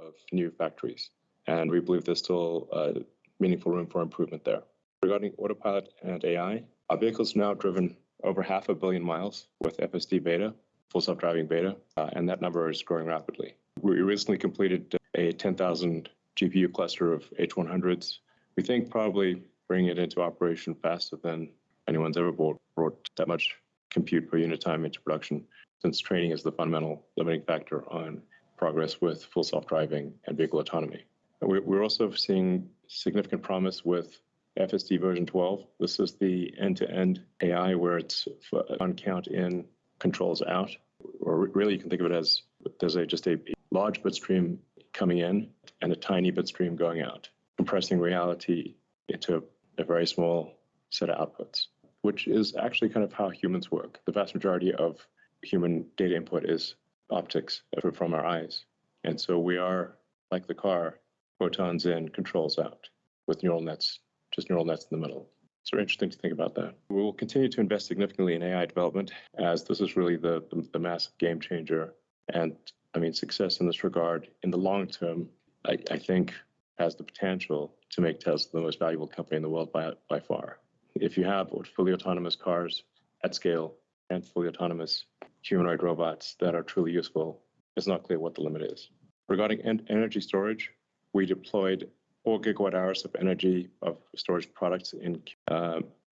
of new factories. And we believe there's still meaningful room for improvement there. Regarding autopilot and AI, our vehicles now driven over 500 million miles with FSD beta, full self-driving beta, and that number is growing rapidly. We recently completed a 10,000 GPU cluster of H100s. We think probably bringing it into operation faster than anyone's ever brought that much compute per unit time into production, since training is the fundamental limiting factor on progress with full self-driving and vehicle autonomy. We're also seeing significant promise with FSD version 12. This is the end-to-end AI where it's on count in, controls out, or really you can think of it as there's just a large bit stream coming in and a tiny bit stream going out, compressing reality into a very small set of outputs, which is actually kind of how humans work. The vast majority of human data input is optics from our eyes. And so we are, like the car, photons in, controls out, with neural nets, just neural nets in the middle. It's very interesting to think about that. We will continue to invest significantly in AI development, as this is really the massive game changer. And I mean, success in this regard in the long term, I think, has the potential to make Tesla the most valuable company in the world by far. If you have fully autonomous cars at scale and fully autonomous humanoid robots that are truly useful, it's not clear what the limit is. Regarding energy storage, we deployed 4 gigawatt hours of energy of storage products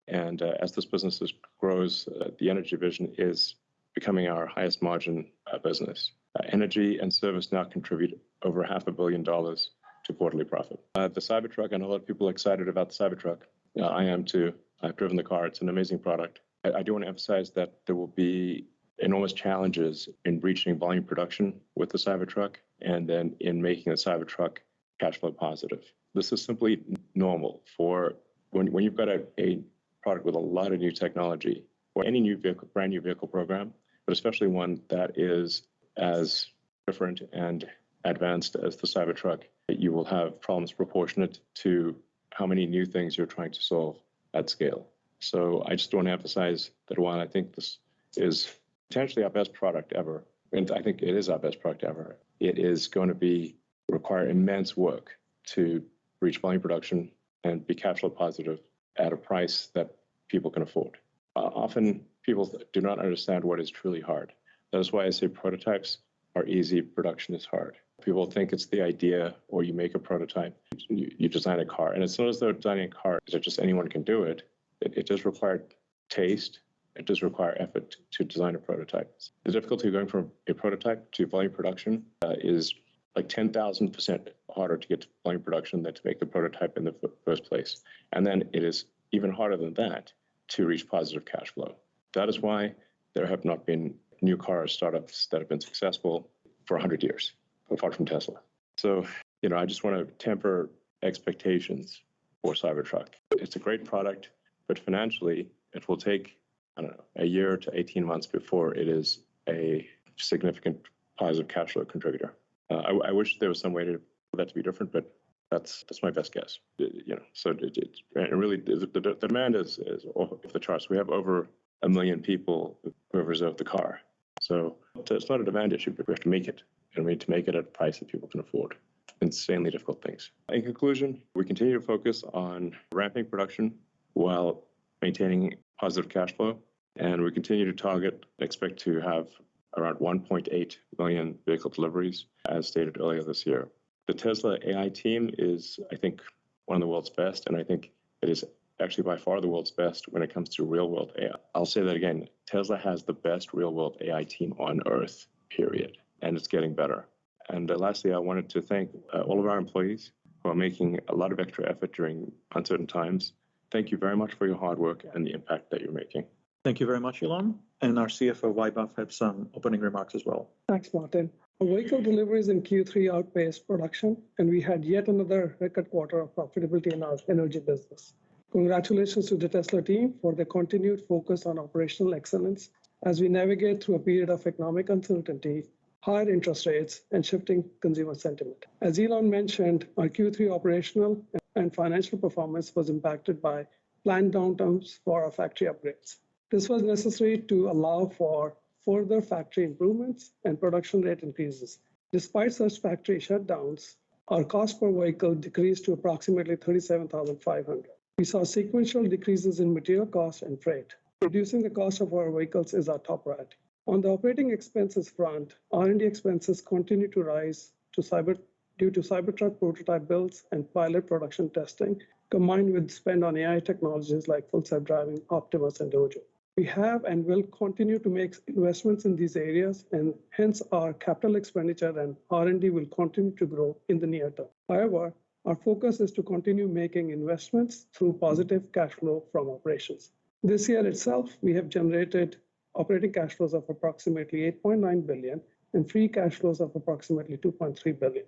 and as this business grows, the energy division is becoming our highest margin business. Energy and service now contribute over $500 million to quarterly profit. The Cybertruck, I know a lot of people are excited about the Cybertruck. I am too. I've driven the car. It's an amazing product. I do want to emphasize that there will be enormous challenges in reaching volume production with the Cybertruck and then in making the Cybertruck cash flow positive. This is simply normal for when you've got a product with a lot of new technology or any new vehicle, brand new vehicle program, but especially one that is as different and advanced as the Cybertruck, you will have problems proportionate to how many new things you're trying to solve at scale. So I just want to emphasize that while I think this is potentially our best product ever, and I think it is our best product ever, it is going to require immense work to reach volume production and be cash flow positive at a price that people can afford. Often people do not understand what is truly hard. That is why I say prototypes are easy, production is hard. People think it's the idea, or you make a prototype, you design a car. And it's not as though designing a car is that just anyone can do it. It does require taste. It does require effort to design a prototype. The difficulty of going from a prototype to volume production is like 10,000% harder to get to volume production than to make the prototype in the first place. And then it is even harder than that to reach positive cash flow. That is why there have not been new car startups that have been successful for 100 years, apart from Tesla. So, I just want to temper expectations for Cybertruck. It's a great product, but financially, it will take, a year to 18 months before it is a significant positive cash flow contributor. I wish there was some way for that to be different, but that's my best guess. So it really the demand is off the charts. We have over 1 million people who have reserved the car. So it's not a demand issue, but we have to make it, and we need to make it at a price that people can afford. Insanely difficult things. In conclusion, we continue to focus on ramping production while maintaining positive cash flow, and we continue to expect to have around 1.8 million vehicle deliveries, as stated earlier this year. The Tesla AI team is, I think, one of the world's best, and I think it is actually by far the world's best when it comes to real-world AI. I'll say that again. Tesla has the best real-world AI team on Earth, period, and it's getting better. And lastly, I wanted to thank all of our employees who are making a lot of extra effort during uncertain times. Thank you very much for your hard work and the impact that you're making. Thank you very much, Elon. And our CFO, Vaibhav, had some opening remarks as well. Thanks, Martin. Our vehicle deliveries in Q3 outpaced production, and we had yet another record quarter of profitability in our energy business. Congratulations to the Tesla team for their continued focus on operational excellence as we navigate through a period of economic uncertainty, higher interest rates, and shifting consumer sentiment. As Elon mentioned, our Q3 operational and financial performance was impacted by planned downtimes for our factory upgrades. This was necessary to allow for further factory improvements and production rate increases Despite such factory shutdowns, our cost per vehicle decreased to approximately $37,500. We saw sequential decreases in material costs and freight. Reducing the cost of our vehicles is our top priority. On the operating expenses front, R&D expenses continue to rise due to Cybertruck prototype builds and pilot production testing, combined with spend on AI technologies like full self-driving, Optimus, and Dojo. We have and will continue to make investments in these areas, and hence our capital expenditure and R&D will continue to grow in the near term. However, our focus is to continue making investments through positive cash flow from operations. This year itself, we have generated operating cash flows of approximately $8.9 billion and free cash flows of approximately $2.3 billion.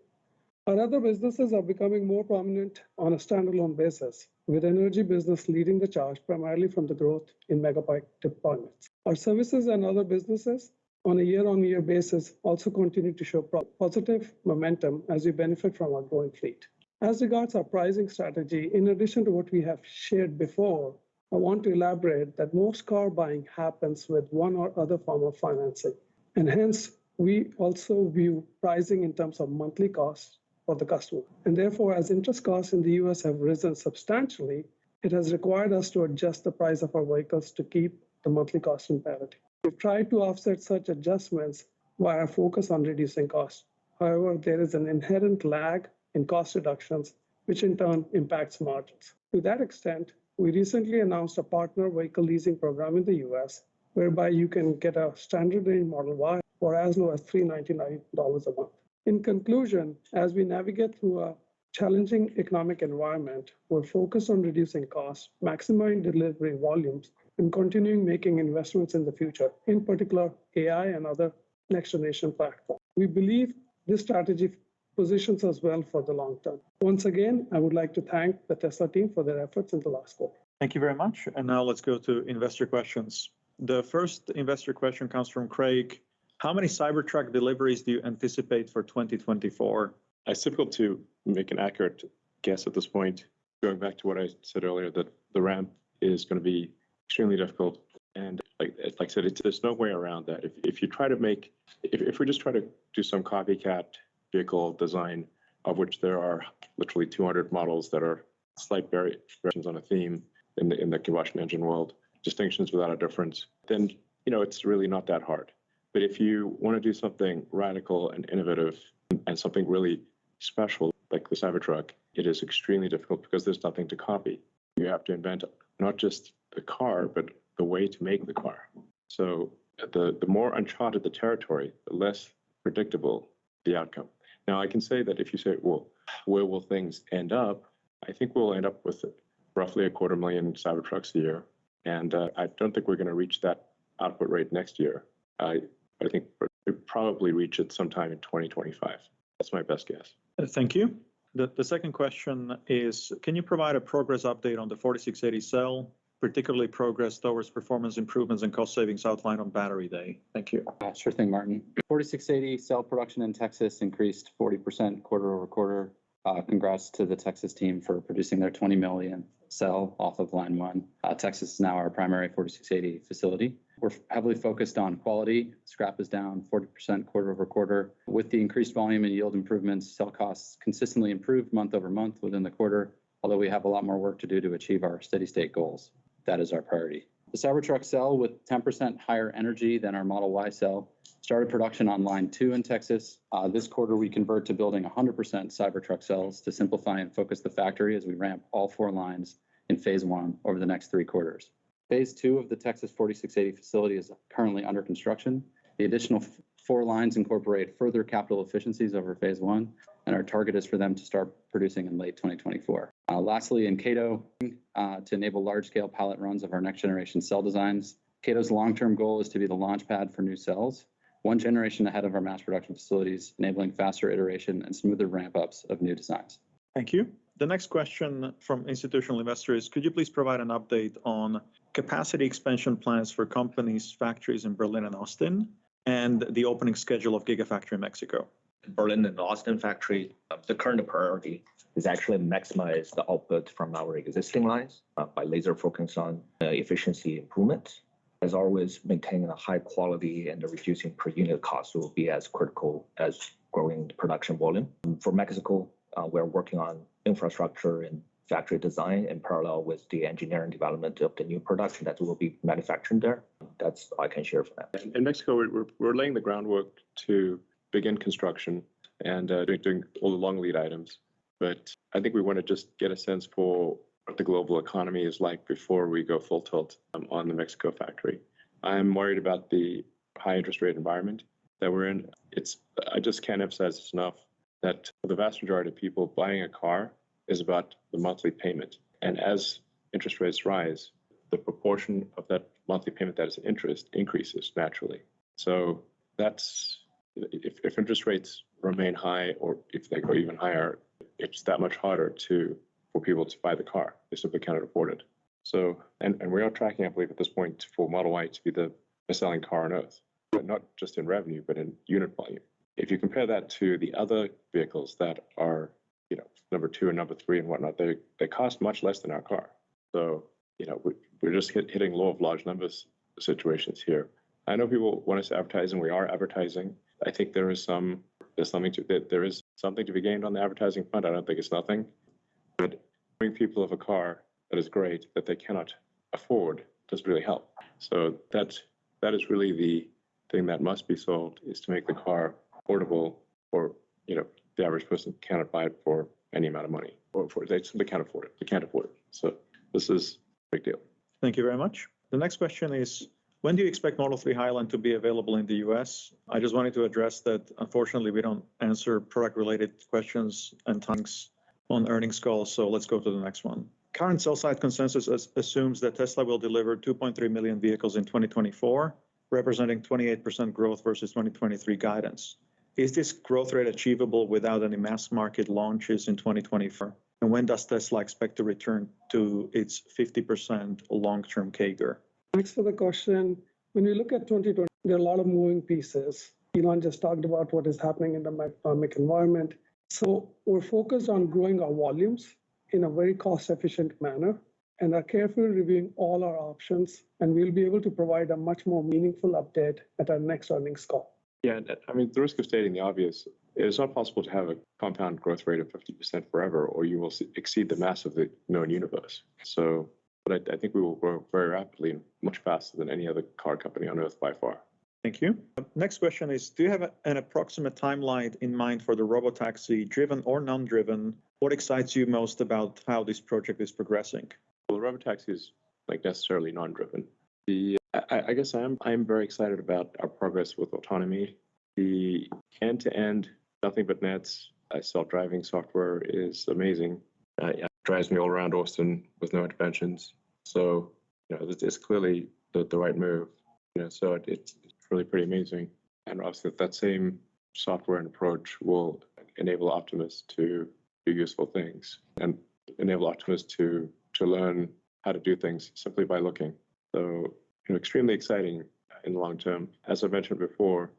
Our other businesses are becoming more prominent on a standalone basis, with energy business leading the charge primarily from the growth in megawatt deployments. Our services and other businesses on a year-on-year basis also continue to show positive momentum as we benefit from our growing fleet. As regards our pricing strategy, in addition to what we have shared before, I want to elaborate that most car buying happens with one or other form of financing, and hence we also view pricing in terms of monthly costs for the customer. And therefore, as interest costs in the US have risen substantially, it has required us to adjust the price of our vehicles to keep the monthly cost in parity. We've tried to offset such adjustments via our focus on reducing costs. However, there is an inherent lag in cost reductions, which in turn impacts margins. To that extent, we recently announced a partner vehicle leasing program in the US, whereby you can get a standard range Model Y for as low as $399 a month. In conclusion, as we navigate through a challenging economic environment, we're focused on reducing costs, maximizing delivery volumes, and continuing making investments in the future, in particular AI and other next-generation platforms. We believe this strategy positions us well for the long term. Once again, I would like to thank the Tesla team for their efforts in the last quarter. Thank you very much. And now let's go to investor questions. The first investor question comes from Craig. How many Cybertruck deliveries do you anticipate for 2024? It's difficult to make an accurate guess at this point. Going back to what I said earlier, that the ramp is going to be extremely difficult. And like I said, there's no way around that. If we just try to do some copycat vehicle design, of which there are literally 200 models that are slight variations on a theme in the combustion engine world, distinctions without a difference, then it's really not that hard. But if you want to do something radical and innovative and something really special like the Cybertruck, it is extremely difficult because there's nothing to copy. You have to invent not just the car, but the way to make the car. So the more uncharted the territory, the less predictable the outcome. Now, I can say that if you say, well, where will things end up? I think we'll end up with roughly 250,000 Cybertrucks a year. And I don't think we're going to reach that output rate next year. I think we'll probably reach it sometime in 2025. That's my best guess. Thank you. The second question is, can you provide a progress update on the 4680 cell, particularly progress towards performance improvements and cost savings outlined on Battery Day? Thank you. Sure thing, Martin. 4680 cell production in Texas increased 40% quarter over quarter. Congrats to the Texas team for producing their 20 million cell off of line 1. Texas is now our primary 4680 facility. We're heavily focused on quality. Scrap is down 40% quarter over quarter. With the increased volume and yield improvements, cell costs consistently improved month over month within the quarter, although we have a lot more work to do to achieve our steady state goals. That is our priority. The Cybertruck cell, with 10% higher energy than our Model Y cell, started production on line 2 in Texas. This quarter, we convert to building 100% Cybertruck cells to simplify and focus the factory as we ramp all 4 lines in phase 1 over the next 3 quarters. Phase 2 of the Texas 4680 facility is currently under construction. The additional 4 lines incorporate further capital efficiencies over phase 1, and our target is for them to start producing in late 2024. Lastly, in Cato, to enable large-scale pilot runs of our next-generation cell designs, Cato's long-term goal is to be the launch pad for new cells, 1 generation ahead of our mass production facilities, enabling faster iteration and smoother ramp-ups of new designs. Thank you. The next question from institutional investors, could you please provide an update on capacity expansion plans for companies' factories in Berlin and Austin, and the opening schedule of Gigafactory in Mexico? Berlin and Austin factory, the current priority is actually maximize the output from our existing lines by laser focus on efficiency improvements. As always, maintaining a high quality and reducing per unit cost will be as critical as growing the production volume. For Mexico, we're working on infrastructure and factory design in parallel with the engineering development of the new production that will be manufactured there. That's all I can share for that. In Mexico, we're laying the groundwork to begin construction and doing all the long lead items. But I think we want to just get a sense for what the global economy is like before we go full tilt on the Mexico factory. I'm worried about the high interest rate environment that we're in. I just can't emphasize this enough that the vast majority of people buying a car is about the monthly payment. And as interest rates rise, the proportion of that monthly payment that is interest increases naturally. So that's, if interest rates remain high, or if they go even higher, it's that much harder for people to buy the car. They simply cannot afford it. So, and we are tracking, I believe, at this point for Model Y to be the best-selling car on Earth, but not just in revenue, but in unit volume. If you compare that to the other vehicles that are, number 2 and number 3 and whatnot, they cost much less than our car. So, we're just hitting law of large numbers situations here. I know people want us to advertise, and we are advertising. I think there is something to be gained on the advertising front. I don't think it's nothing, but giving people of a car that is great that they cannot afford doesn't really help. So that is really the thing that must be solved, is to make the car affordable, or the average person cannot buy it for any amount of money, or they simply can't afford it. They can't afford it. So this is a big deal. Thank you very much. The next question is, when do you expect Model 3 Highland to be available in the US? I just wanted to address that, unfortunately, we don't answer product-related questions and tanks on earnings calls, so let's go to the next one. Current sell-side consensus assumes that Tesla will deliver 2.3 million vehicles in 2024, representing 28% growth versus 2023 guidance. Is this growth rate achievable without any mass market launches in 2024? And when does Tesla expect to return to its 50% long-term CAGR? Thanks for the question. When we look at 2020, there are a lot of moving pieces. Elon just talked about what is happening in the economic environment. So we're focused on growing our volumes in a very cost-efficient manner and are carefully reviewing all our options, and we'll be able to provide a much more meaningful update at our next earnings call. Yeah, I mean, the risk of stating the obvious, it is not possible to have a compound growth rate of 50% forever, or you will exceed the mass of the known universe. So, but I think we will grow very rapidly and much faster than any other car company on Earth by far. Thank you. Next question is, do you have an approximate timeline in mind for the Robotaxi, driven or non-driven? What excites you most about how this project is progressing? Well, the Robotaxi is necessarily non-driven. I guess I'm very excited about our progress with autonomy. The end-to-end, nothing but nets, self-driving software is amazing. It drives me all around Austin with no interventions. So, it's clearly the right move. So it's really pretty amazing. And obviously that same software and approach will enable Optimus to do useful things and enable Optimus to learn how to do things simply by looking. So, extremely exciting in the long term. As I mentioned before,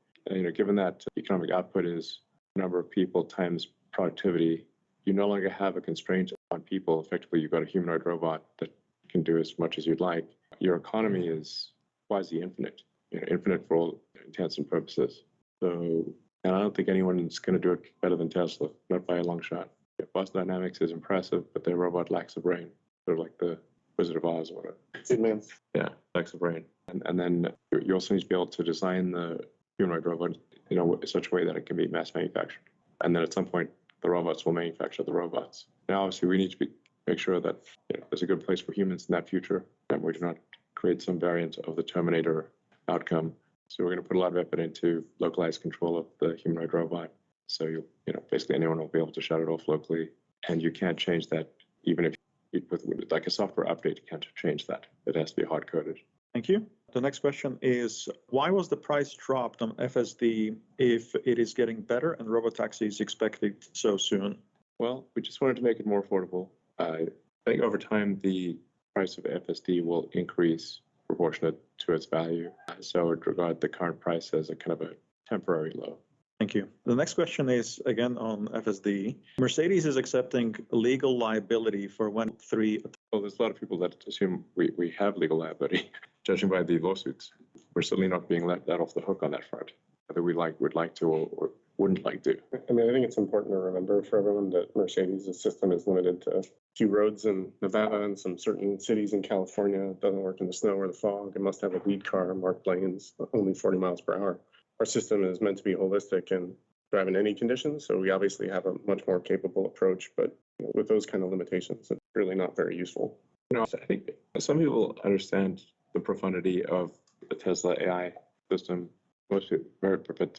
given that economic output is number of people times productivity, you no longer have a constraint on people. Effectively, you've got a humanoid robot that can do as much as you'd like. Your economy is quasi-infinite, infinite for all intents and purposes. So, and I don't think anyone's going to do it better than Tesla, not by a long shot. Boston Dynamics is impressive, but their robot lacks a brain. Sort of like the Wizard of Oz or whatever. Yeah, lacks a brain. And then you also need to be able to design the humanoid robot in such a way that it can be mass manufactured. And then at some point, the robots will manufacture the robots. Now, obviously, we need to make sure that there's a good place for humans in that future, and we do not create some variant of the Terminator outcome. So we're going to put a lot of effort into localized control of the humanoid robot. So basically anyone will be able to shut it off locally, and you can't change that even if with like a software update, you can't change that. It has to be hard coded. Thank you. The next question is, why was the price dropped on FSD if it is getting better and Robotaxi is expected so soon? Well, we just wanted to make it more affordable. I think over time, the price of FSD will increase proportionate to its value. So I would regard the current price as a kind of a temporary low. Thank you. The next question is again on FSD. Mercedes is accepting legal liability for 1.3. Well, there's a lot of people that assume we have legal liability, judging by the lawsuits. We're certainly not being let off the hook on that front, whether we would like to or wouldn't like to. I mean, I think it's important to remember for everyone that Mercedes' system is limited to a few roads in Nevada and some certain cities in California. It doesn't work in the snow or the fog. It must have a lead car, marked lanes, only 40 miles per hour. Our system is meant to be holistic and drive in any conditions, so we obviously have a much more capable approach, but with those kind of limitations, it's really not very useful. I think some people understand the profundity of the Tesla AI system. Most people,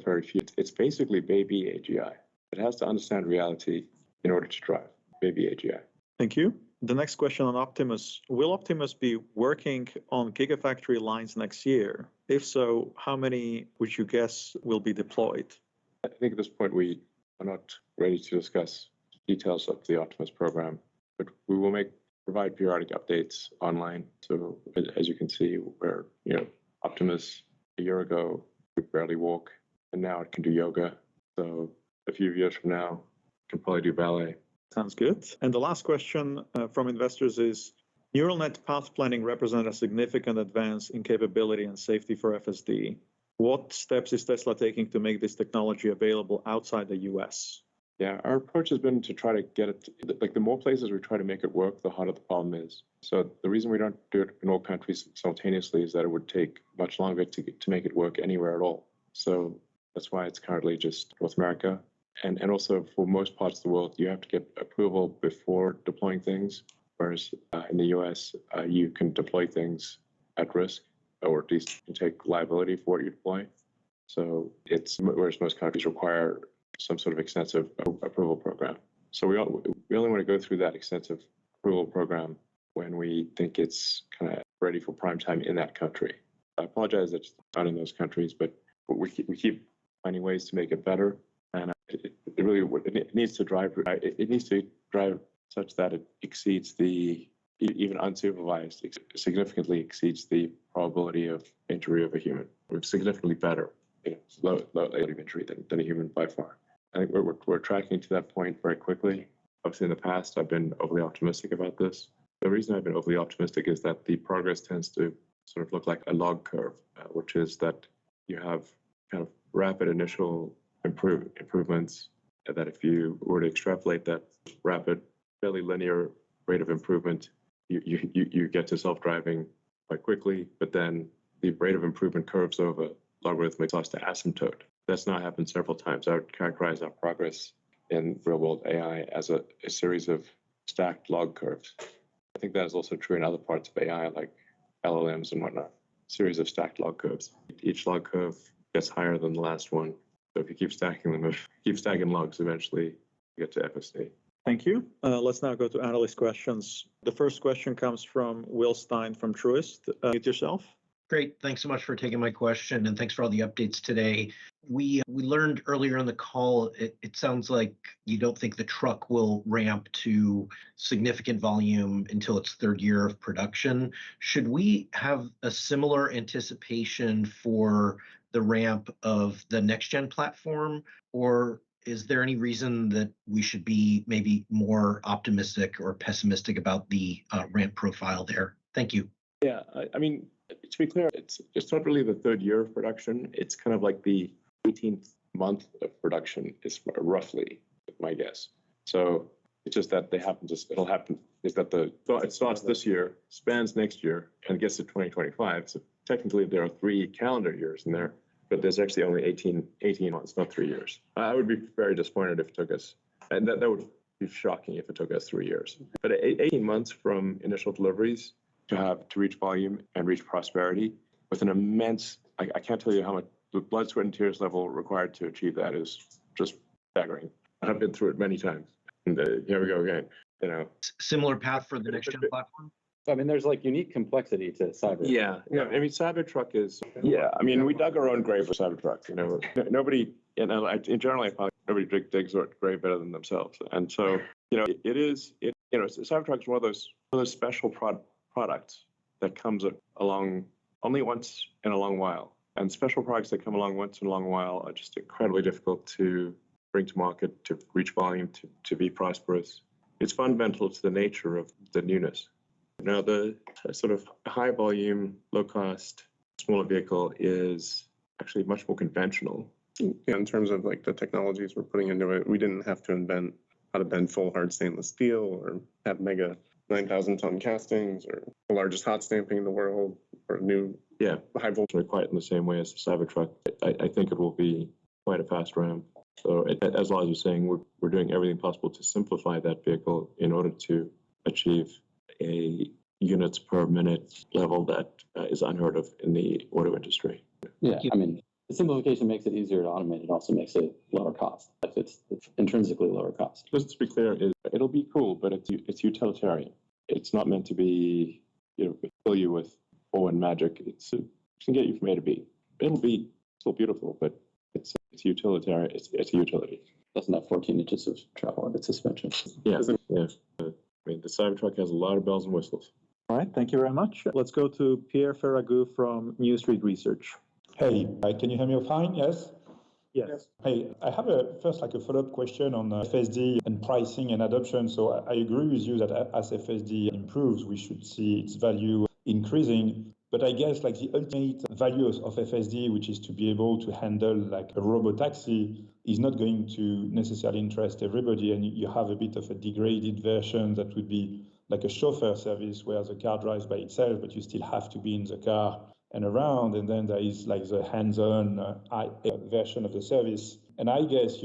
very few. It's basically baby AGI. It has to understand reality in order to drive baby AGI. Thank you. The next question on Optimus. Will Optimus be working on Gigafactory lines next year? If so, how many would you guess will be deployed? I think at this point we are not ready to discuss details of the Optimus program, but we will provide periodic updates online. So as you can see, where Optimus a year ago could barely walk, and now it can do yoga. So a few years from now, it can probably do ballet. Sounds good. And the last question from investors is, Neuralnet path planning represents a significant advance in capability and safety for FSD. What steps is Tesla taking to make this technology available outside the US? Yeah, our approach has been to try to get it, like the more places we try to make it work, the harder the problem is. So the reason we don't do it in all countries simultaneously is that it would take much longer to make it work anywhere at all. So that's why it's currently just North America. And also for most parts of the world, you have to get approval before deploying things, whereas in the US, you can deploy things at risk, or at least you can take liability for what you deploy. So whereas most countries require some sort of extensive approval program. So we only want to go through that extensive approval program when we think it's kind of ready for prime time in that country. I apologize that it's not in those countries, but we keep finding ways to make it better. And it needs to drive such that it exceeds even unsupervised, significantly exceeds the probability of injury of a human. We're significantly better, low rate of injury than a human by far. I think we're tracking to that point very quickly. Obviously, in the past, I've been overly optimistic about this. The reason I've been overly optimistic is that the progress tends to sort of look like a log curve, which is that you have kind of rapid initial improvements, that if you were to extrapolate that rapid, fairly linear rate of improvement, you get to self-driving quite quickly, but then the rate of improvement curves over logarithmic loss to asymptote. That's now happened several times. I would characterize our progress in real-world AI as a series of stacked log curves. I think that is also true in other parts of AI, like LLMs and whatnot, series of stacked log curves. Each log curve gets higher than the last one. So if you keep stacking them, keep stacking logs, eventually you get to FSD. Thank you. Let's now go to analyst questions. The first question comes from Will Stein from Truist. Mute yourself. Great. Thanks so much for taking my question, and thanks for all the updates today. We learned earlier in the call, it sounds like you don't think the truck will ramp to significant volume until its third year of production. Should we have a similar anticipation for the ramp of the Nextgen platform, or is there any reason that we should be maybe more optimistic or pessimistic about the ramp profile there? Thank you. Yeah, I mean, to be clear, it's not really the third year of production. It's kind of like the 18th month of production is roughly my guess. So it's just that it'll happen is that it starts this year, spans next year, and gets to 2025. So technically there are 3 calendar years in there, but there's actually only 18 months, not 3 years. I would be very disappointed if it took us, and that would be shocking if it took us 3 years. But 18 months from initial deliveries to reach volume and reach prosperity with an immense, I can't tell you how much the blood, sweat, and tears level required to achieve that is just staggering. I've been through it many times. And here we go again. Similar path for the Nextgen platform? I mean, there's like unique complexity to Cyber. Yeah. I mean, Cybertruck is. Yeah. I mean, we dug our own grave with Cybertruck. Nobody. In general, I find nobody digs their grave better than themselves. And so, it is. Cybertruck is one of those special products that comes along only once in a long while. And special products that come along once in a long while are just incredibly difficult to bring to market, to reach volume, to be prosperous. It's fundamental to the nature of the newness. Now, the sort of high volume, low cost, smaller vehicle is actually much more conventional. Yeah, in terms of like the technologies we're putting into it, we didn't have to invent how to bend full hard stainless steel or have mega 9,000 ton castings or the largest hot stamping in the world or new high voltage. Quite in the same way as the Cybertruck. I think it will be quite a fast ramp. So as Lars was saying, we're doing everything possible to simplify that vehicle in order to achieve a units per minute level that is unheard of in the auto industry. Yeah, I mean, the simplification makes it easier to automate. It also makes it lower cost. It's intrinsically lower cost. Just to be clear, it'll be cool, but it's utilitarian. It's not meant to be, fill you with awe and magic. It can get you from A to B. It'll be still beautiful, but it's utilitarian. It's a utility. Doesn't have 14 inches of travel in its suspension. Yeah. I mean, the Cybertruck has a lot of bells and whistles. All right, thank you very much. Let's go to Pierre Ferragu from New Street Research. Hey, can you hear me fine? Yes? Yes. Hey, I have a follow-up question on FSD and pricing and adoption. So I agree with you that as FSD improves, we should see its value increasing. But I guess like the ultimate value of FSD, which is to be able to handle like a robotaxi, is not going to necessarily interest everybody. And you have a bit of a degraded version that would be like a chauffeur service where the car drives by itself, but you still have to be in the car and around. And then there is like the hands-on version of the service. And I guess,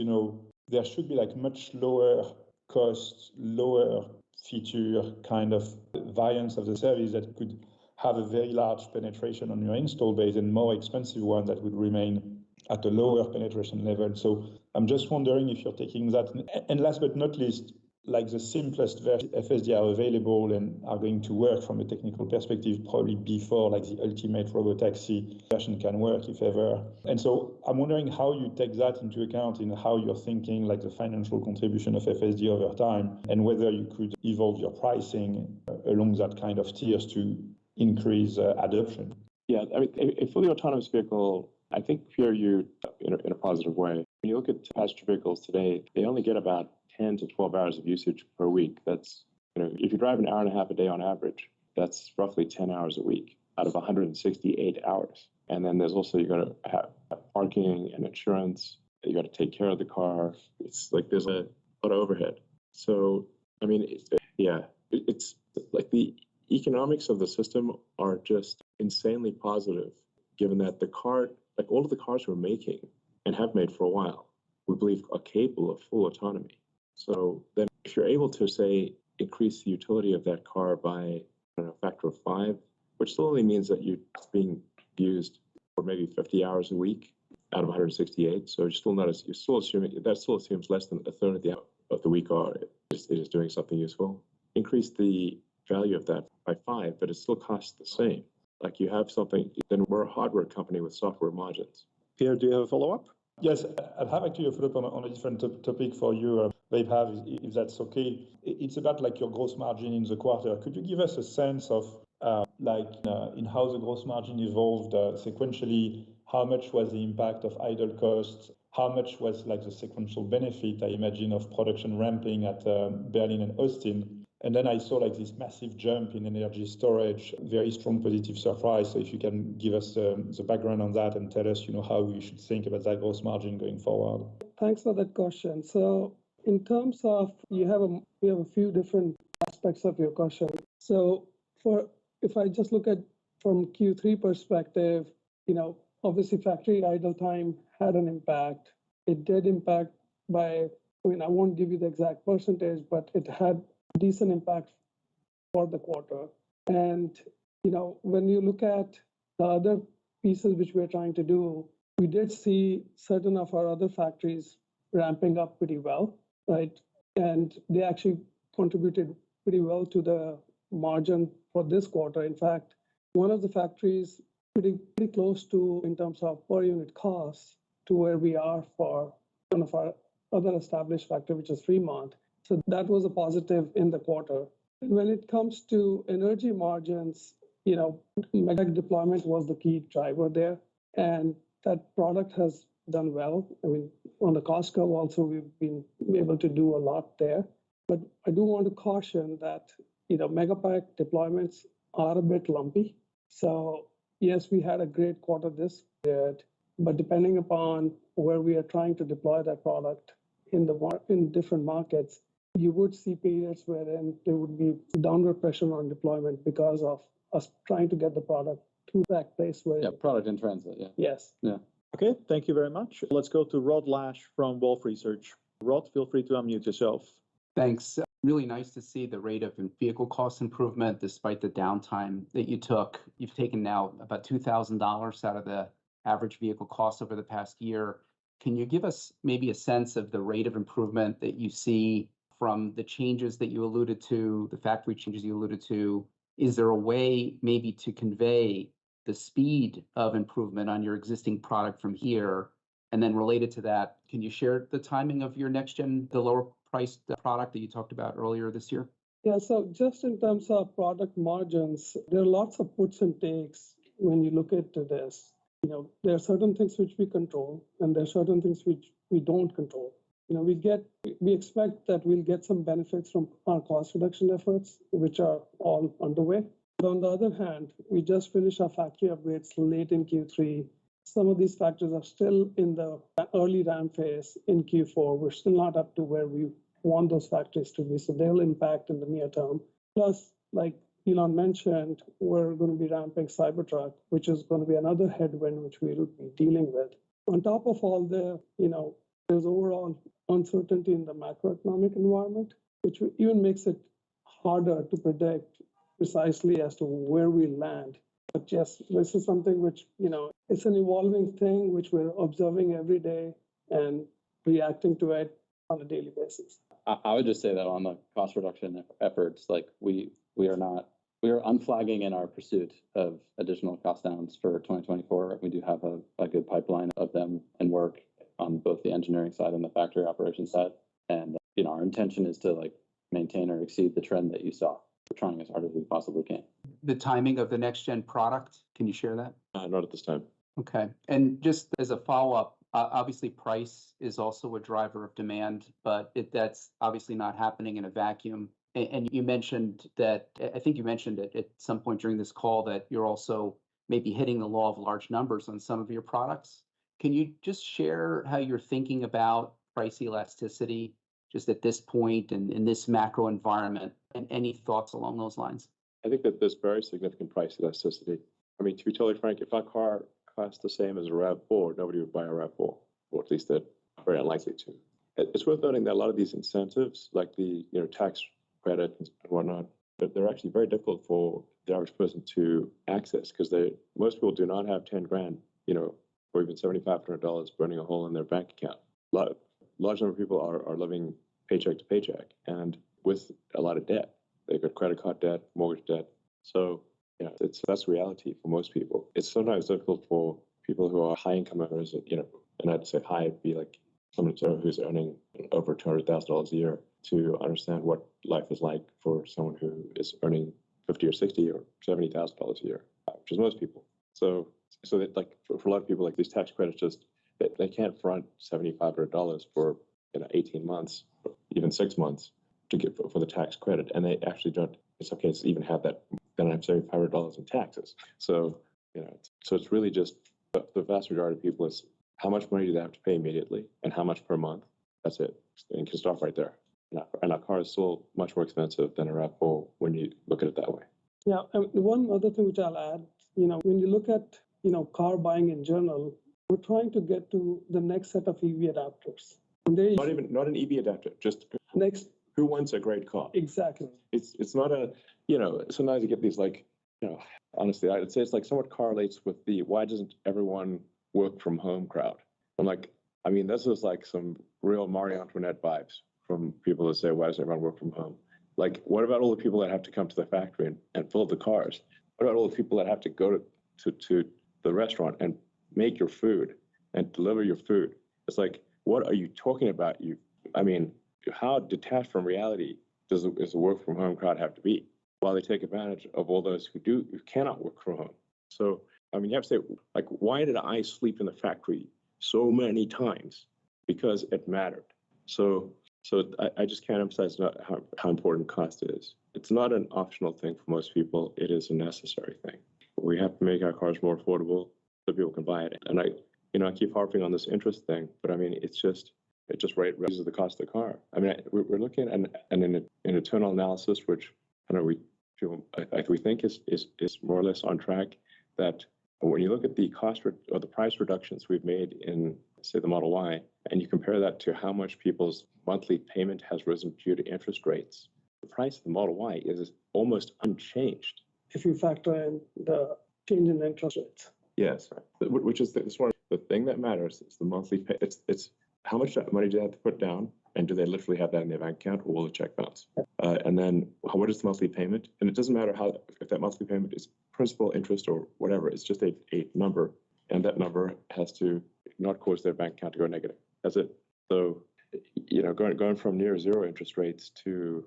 there should be like much lower cost, lower feature kind of variants of the service that could have a very large penetration on your install base and more expensive one that would remain at a lower penetration level. So I'm just wondering if you're taking that. And last but not least, like the simplest FSD are available and are going to work from a technical perspective probably before like the ultimate robotaxi version can work, if ever. And so I'm wondering how you take that into account in how you're thinking like the financial contribution of FSD over time and whether you could evolve your pricing along that kind of tiers to increase adoption. Yeah, I mean, a fully autonomous vehicle, I think here you in a positive way. When you look at passenger vehicles today, they only get about 10 to 12 hours of usage per week. That's, if you drive an hour and a half a day on average, that's roughly 10 hours a week out of 168 hours. And then there's also, you got to have parking and insurance. You got to take care of the car. It's like there's a lot of overhead. So, I mean, it's like the economics of the system are just insanely positive, given that the car, like all of the cars we're making and have made for a while, we believe are capable of full autonomy. So then if you're able to, say, increase the utility of that car by a factor of 5, which still only means that it's being used for maybe 50 hours a week out of 168. So you're still assuming that still assumes less than a third of the week is doing something useful. Increase the value of that by 5, but it still costs the same. Like you have something, then we're a hardware company with software margins. Pierre, do you have a follow-up? Yes, I'll have actually a follow-up on a different topic for you, Vaibhav, if that's okay. It's about like your gross margin in the quarter. Could you give us a sense of in how the gross margin evolved sequentially? How much was the impact of idle costs? How much was like the sequential benefit, I imagine, of production ramping at Berlin and Austin? And then I saw like this massive jump in energy storage, very strong positive surprise. So if you can give us the background on that and tell us, how we should think about that gross margin going forward. Thanks for that question. So in terms of, you have a few different aspects of your question. So if I just look at from Q3 perspective, obviously factory idle time had an impact. It did impact by, I won't give you the exact percentage, but it had decent impact for the quarter. And, when you look at the other pieces which we're trying to do, we did see certain of our other factories ramping up pretty well, right? And they actually contributed pretty well to the margin for this quarter. In fact, one of the factories pretty close to, in terms of per unit costs, to where we are for one of our other established factory, which is Fremont. So that was a positive in the quarter. And when it comes to energy margins, mega deployment was the key driver there. And that product has done well. I mean, on the cost curve also, we've been able to do a lot there. But I do want to caution that, Megapack deployments are a bit lumpy. So yes, we had a great quarter this year, but depending upon where we are trying to deploy that product in different markets, you would see periods wherein there would be downward pressure on deployment because of us trying to get the product to that place where. Yeah, product in transit, yeah. Yes. Yeah. Okay, thank you very much. Let's go to Rod Lash from Wolf Research. Rod, feel free to unmute yourself. Thanks. Really nice to see the rate of vehicle cost improvement despite the downtime that you took. You've taken now about $2,000 out of the average vehicle cost over the past year. Can you give us maybe a sense of the rate of improvement that you see from the changes that you alluded to, the factory changes you alluded to? Is there a way maybe to convey the speed of improvement on your existing product from here? And then related to that, can you share the timing of your next gen, the lower priced product that you talked about earlier this year? Yeah, so just in terms of product margins, there are lots of puts and takes when you look into this. There are certain things which we control, and there are certain things which we don't control. We expect that we'll get some benefits from our cost reduction efforts, which are all underway. But on the other hand, we just finished our factory upgrades late in Q3. Some of these factories are still in the early ramp phase in Q4. We're still not up to where we want those factories to be, so they'll impact in the near term. Plus, like Elon mentioned, we're going to be ramping Cybertruck, which is going to be another headwind which we'll be dealing with. On top of all there's overall uncertainty in the macroeconomic environment, which even makes it harder to predict precisely as to where we land. But yes, this is something which, it's an evolving thing which we're observing every day and reacting to it on a daily basis. I would just say that on the cost reduction efforts, like we are unflagging in our pursuit of additional cost downs for 2024. We do have a good pipeline of them and work on both the engineering side and the factory operations side. And, our intention is to maintain or exceed the trend that you saw. We're trying as hard as we possibly can. The timing of the next gen product, can you share that? Not at this time. Okay. And just as a follow-up, obviously price is also a driver of demand, but that's obviously not happening in a vacuum. And you mentioned that, I think you mentioned it at some point during this call, that you're also maybe hitting the law of large numbers on some of your products. Can you just share how you're thinking about price elasticity just at this point and in this macro environment, and any thoughts along those lines? I think that there's very significant price elasticity. I mean, to be totally frank, if our car cost the same as a RAV4, nobody would buy a RAV4, or at least they're very unlikely to. It's worth noting that a lot of these incentives, like the tax credit and whatnot, they're actually very difficult for the average person to access, because most people do not have 10 grand, or even $7,500 burning a hole in their bank account. Large number of people are living paycheck to paycheck and with a lot of debt. They've got credit card debt, mortgage debt. So that's reality for most people. It's sometimes difficult for people who are high income earners, and I'd say high would be like someone who's earning over $200,000 a year, to understand what life is like for someone who is earning $50,000 or $60,000 or $70,000 a year, which is most people. So that, for a lot of people, these tax credits they can't front $7,500 for 18 months, or even 6 months to get for the tax credit, and they actually don't. In some cases, even have that. They don't have $7,500 in taxes. So so it's really just the vast majority of people is how much money do they have to pay immediately and how much per month. That's it. And you can stop right there. And our car is still much more expensive than a RAV4 when you look at it that way. Yeah, one other thing which I'll add, when you look at car buying in general, we're trying to get to the next set of EV adapters. Not an EV adapter, just next. Who wants a great car? Exactly. It's not a, sometimes you get these honestly, I'd say it's somewhat correlates with the why doesn't everyone work from home crowd. I'm this is some real Marie Antoinette vibes from people that say, why doesn't everyone work from home? What about all the people that have to come to the factory and fill the cars? What about all the people that have to go to the restaurant and make your food and deliver your food? It's what are you talking about? How detached from reality does the work from home crowd have to be, while they take advantage of all those who cannot work from home? So I mean, you have to say, like, why did I sleep in the factory so many times? Because it mattered. So I just can't emphasize how important cost is. It's not an optional thing for most people. It is a necessary thing. We have to make our cars more affordable so people can buy it. And I keep harping on this interest thing, but I mean, it just raises the cost of the car. I mean, we're looking at an internal analysis, which I know we think is more or less on track. That when you look at the cost or the price reductions we've made in, say, the Model Y, and you compare that to how much people's monthly payment has risen due to interest rates, the price of the Model Y is almost unchanged. If you factor in the change in interest rates. Yes, which is the thing that matters is the monthly pay. It's how much money do they have to put down, and do they literally have that in their bank account, or will the check bounce? And then what is the monthly payment? And it doesn't matter if that monthly payment is principal, interest, or whatever. It's just a number, and that number has to not cause their bank account to go negative. That's it. So, going from near zero interest rates to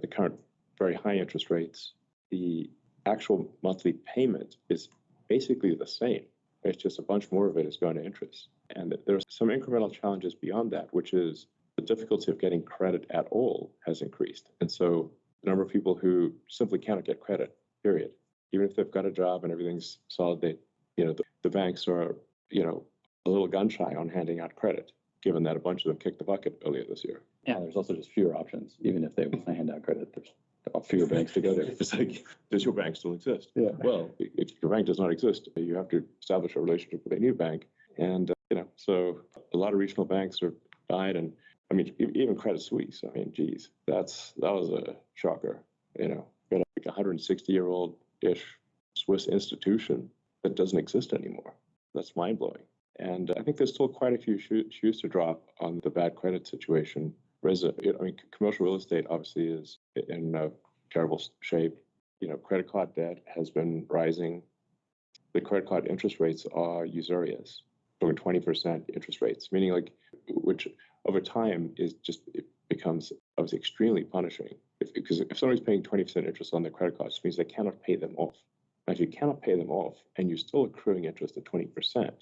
the current very high interest rates, the actual monthly payment is basically the same. It's just a bunch more of it is going to interest. And there's some incremental challenges beyond that, which is the difficulty of getting credit at all has increased. And so the number of people who simply cannot get credit, period. Even if they've got a job and everything's solid, the banks are, a little gun shy on handing out credit, given that a bunch of them kicked the bucket earlier this year. Yeah, there's also just fewer options. Even if they want to hand out credit, there's fewer banks to go to. It's like, does your bank still exist? Yeah. Well, if your bank does not exist, you have to establish a relationship with a new bank. And, so a lot of regional banks are died. And I mean, even Credit Suisse, I mean, geez, that was a shocker. Got like a 160-year-old-ish Swiss institution that doesn't exist anymore. That's mind-blowing. And I think there's still quite a few shoes to drop on the bad credit situation. Commercial real estate obviously is in terrible shape. Credit card debt has been rising. The credit card interest rates are usurious, over 20% interest rates, meaning which over time it becomes obviously extremely punishing. Because if somebody's paying 20% interest on their credit cards, it means they cannot pay them off. Now, if you cannot pay them off and you're still accruing interest at 20%,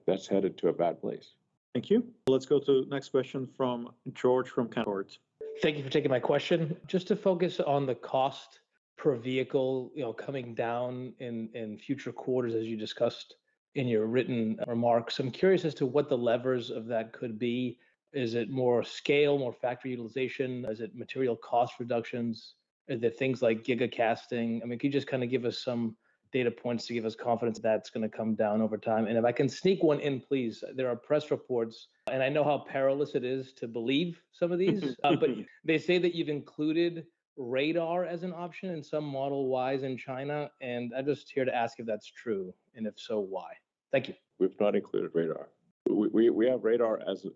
that's headed to a bad place. Thank you. Let's go to next question from George from Canaccord. Thank you for taking my question. Just to focus on the cost per vehicle, coming down in future quarters, as you discussed in your written remarks. I'm curious as to what the levers of that could be. Is it more scale, more factory utilization? Is it material cost reductions? Are there things like gigacasting? I mean, could you just kind of give us some data points to give us confidence that's going to come down over time? And if I can sneak one in, please. There are press reports, and I know how perilous it is to believe some of these, but they say that you've included radar as an option in some Model Ys in China, and I'm just here to ask if that's true, and if so, why? Thank you. We've not included radar. We have radar as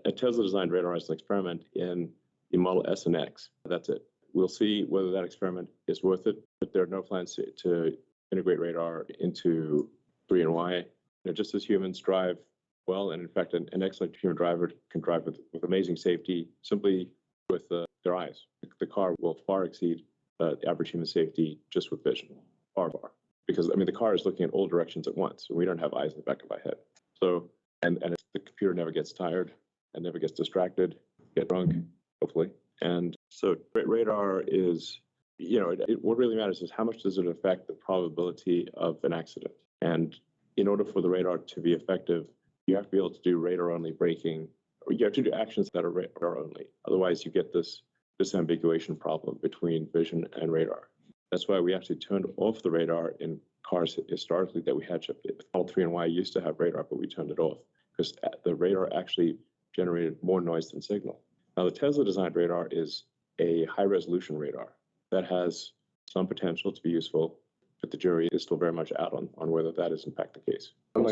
a Tesla designed radar as an experiment in the Model S and X. That's it. We'll see whether that experiment is worth it, but there are no plans to integrate radar into 3 and Y. Just as humans drive well, and in fact, an excellent human driver can drive with amazing safety simply with their eyes. The car will far exceed the average human safety just with vision, far. Because the car is looking at all directions at once, and we don't have eyes in the back of our head. So, and the computer never gets tired and never gets distracted, get drunk, hopefully. And so radar is, what really matters is how much does it affect the probability of an accident? And in order for the radar to be effective, you have to be able to do radar-only braking, or you have to do actions that are radar-only. Otherwise, you get this disambiguation problem between vision and radar. That's why we actually turned off the radar in cars historically that we had shipped. Model 3 and Y used to have radar, but we turned it off because the radar actually generated more noise than signal. Now, the Tesla designed radar is a high-resolution radar that has some potential to be useful, but the jury is still very much out on whether that is in fact the case. On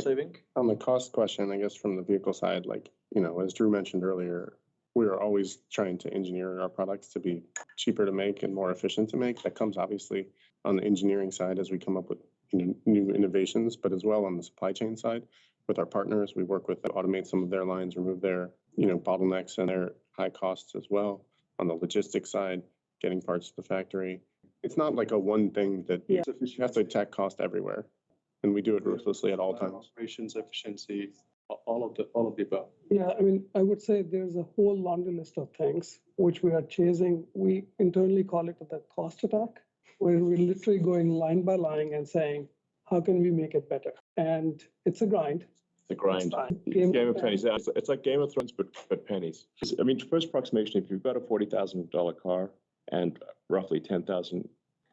the cost question, I guess from the vehicle side, as Drew mentioned earlier, we are always trying to engineer our products to be cheaper to make and more efficient to make. That comes obviously on the engineering side as we come up with new innovations, but as well on the supply chain side with our partners. We work with them to automate some of their lines, remove their bottlenecks and their high costs as well. On the logistics side, getting parts to the factory. It's not like a one thing that you have to attack cost everywhere. and we do it ruthlessly at all times. Operations efficiency, all of the above. Yeah, I mean, I would say there's a whole laundry list of things which we are chasing. We internally call it the cost attack, where we're literally going line by line and saying, how can we make it better? And it's a grind. The grind. Game of pennies. It's like Game of Thrones, but pennies. I mean, first approximation, if you've got a $40,000 car and roughly 10,000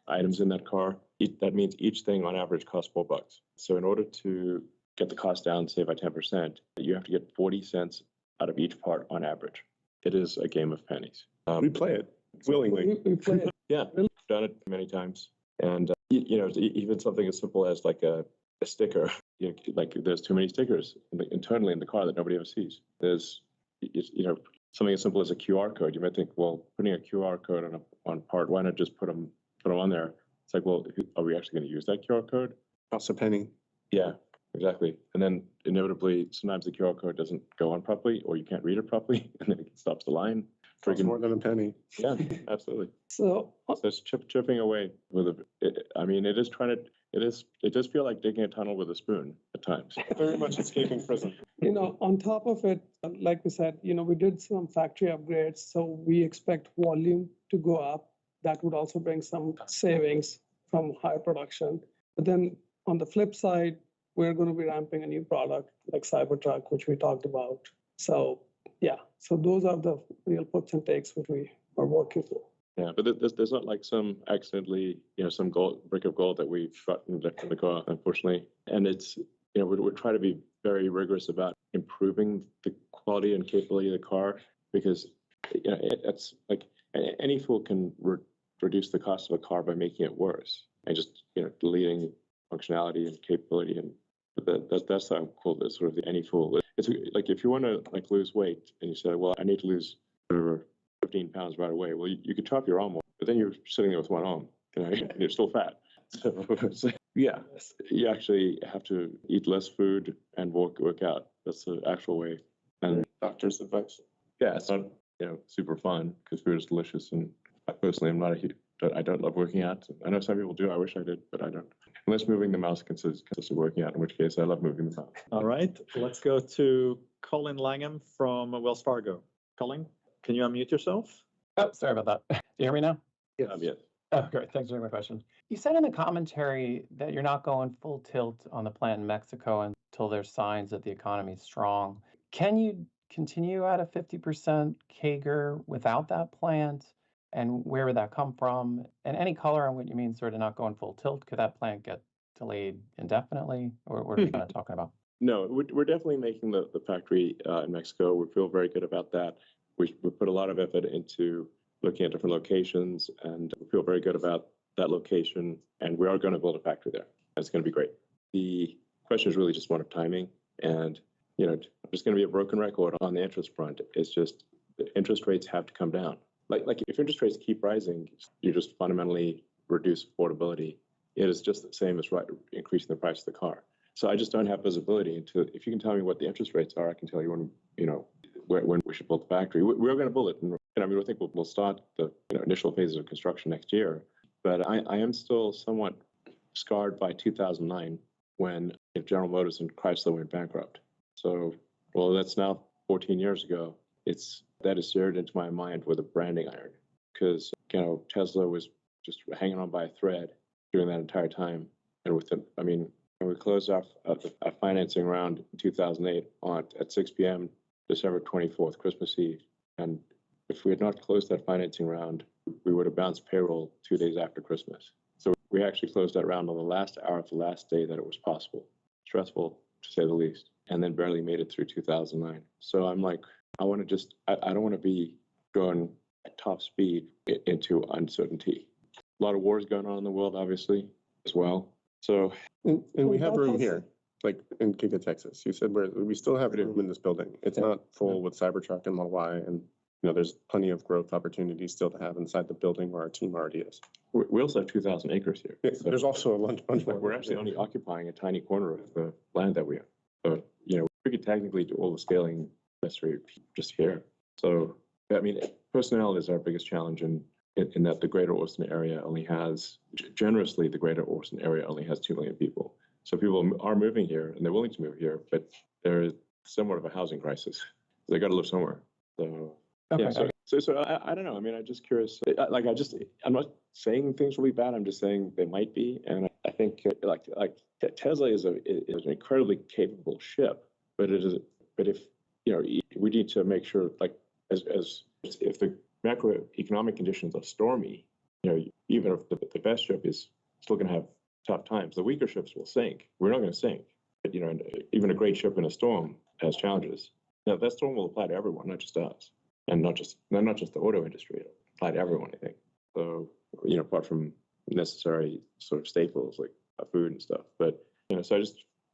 items in that car, that means each thing on average costs $4. So in order to get the cost down, say by 10%, you have to get 40 cents out of each part on average. It is a game of pennies. We play it willingly. We play it. Yeah, done it many times. And, even something as simple as like a sticker, like there's too many stickers internally in the car that nobody ever sees. There's, something as simple as a QR code. You might think, well, putting a QR code on part, why not just put them on there? It's like, well, are we actually going to use that QR code? Costs a penny. Yeah, exactly. And then inevitably, sometimes the QR code doesn't go on properly, or you can't read it properly, and then it stops the line. Costs more than a penny. Yeah, absolutely. So So it's chipping away with it does feel like digging a tunnel with a spoon at times. Very much escaping prison. on top of it, like we said, we did some factory upgrades, so we expect volume to go up. That would also bring some savings from higher production. But then on the flip side, we're going to be ramping a new product like Cybertruck, which we talked about. So yeah, so those are the real puts and takes which we are working for. Yeah, but there's not like some accidentally, some brick of gold that we've gotten from the car, unfortunately. And it's, we're trying to be very rigorous about improving the quality and capability of the car, because, it's like any fool can reduce the cost of a car by making it worse and just, deleting functionality and capability. And that's how cool this sort of any fool. It's like if you want to lose weight and you say, well, I need to lose 15 pounds right away. Well, you could chop your arm off, but then you're sitting there with one arm, and you're still fat. So yeah, you actually have to eat less food and work out. That's the actual way. And Doctor's advice. yeah, it's not super fun because food is delicious, and I personally am not I don't love working out. I know some people do. I wish I did, but I don't. Unless moving the mouse consists of working out, in which case I love moving the mouse. All right, let's go to Colin Langham from Wells Fargo. Colin, can you unmute yourself? Oh, sorry about that. Do you hear me now? Yes. Oh, great. Thanks for taking my question. You said in the commentary that you're not going full tilt on the plant in Mexico until there's signs that the economy is strong. Can you continue at a 50% CAGR without that plant? And where would that come from? And any color on what you mean sort of not going full tilt? Could that plant get delayed indefinitely? Or what are you kind of talking about? No, we're definitely making the factory in Mexico. We feel very good about that. We put a lot of effort into looking at different locations, and we feel very good about that location. And we are going to build a factory there. It's going to be great. The question is really just one of timing. And, I'm just going to be a broken record on the interest front. It's just the interest rates have to come down. Like if interest rates keep rising, you just fundamentally reduce affordability. It is just the same as increasing the price of the car. So I just don't have visibility into. If you can tell me what the interest rates are, I can tell you when we should build the factory. We're going to build it, and I think we'll start the initial phases of construction next year. But I am still somewhat scarred by 2009 when General Motors and Chrysler went bankrupt. So, well, that's now 14 years ago. That is seared into my mind with a branding iron, because Tesla was just hanging on by a thread during that entire time. And when we closed off a financing round in 2008 at 6 p.m. December 24th, Christmas Eve, and if we had not closed that financing round, we would have bounced payroll 2 days after Christmas. So we actually closed that round on the last hour of the last day that it was possible. Stressful, to say the least, and then barely made it through 2009. So I'm like, I don't want to be going at top speed into uncertainty. A lot of wars going on in the world, obviously, as well. So, and we have room here, like in Giga, Texas. You said we still have room in this building. It's not full with Cybertruck and Model Y, and there's plenty of growth opportunities still to have inside the building where our team already is. We also have 2,000 acres here. Yeah, so there's also a bunch more. We're actually only occupying a tiny corner of the land that we have. So, we could technically do all the scaling necessary just here. So, personnel is our biggest challenge in that the greater Austin area only has, generously, the greater Austin area only has 2 million people. So people are moving here and they're willing to move here, but there is somewhat of a housing crisis. They got to live somewhere. So Okay. yeah, so I don't know. I mean, I'm just curious. I'm not saying things will be bad. I'm just saying they might be. And I think Tesla is an incredibly capable ship, but if we need to make sure as if the macroeconomic conditions are stormy, even if the best ship is still going to have tough times, the weaker ships will sink. We're not going to sink, but even a great ship in a storm has challenges. Now that storm will apply to everyone, not just us, and not just the auto industry. It'll apply to everyone, I think. So apart from necessary sort of staples like food and stuff, but so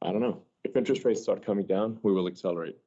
I don't know. If interest rates start coming down, we will accelerate.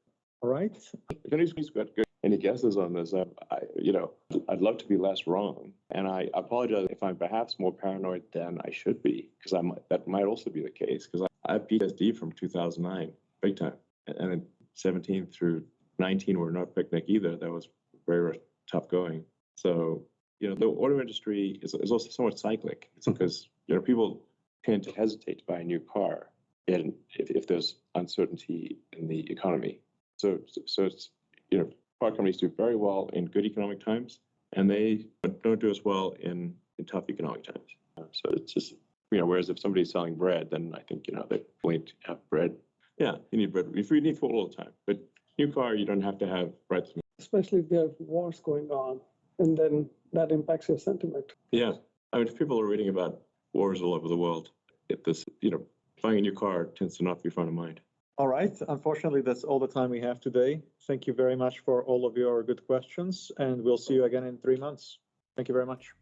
All right. If anybody's got any guesses on this, I'd love to be less wrong, and I apologize if I'm perhaps more paranoid than I should be, because that might also be the case, because I have PTSD from 2009, big time, and then 17 through 19 were not picnic either. That was very, very tough going. So the auto industry is also somewhat cyclic. It's because people tend to hesitate to buy a new car, and if there's uncertainty in the economy. So it's car companies do very well in good economic times, and they don't do as well in tough economic times. So it's just whereas if somebody's selling bread, then I think they're going to have bread. Yeah, you need bread. You need food all the time, but new car you don't have to have bread. Especially if there are wars going on, and then that impacts your sentiment. Yeah, I mean, if people are reading about wars all over the world, buying a new car tends to not be front of mind. All right. Unfortunately, that's all the time we have today. Thank you very much for all of your good questions, and we'll see you again in 3 months. Thank you very much.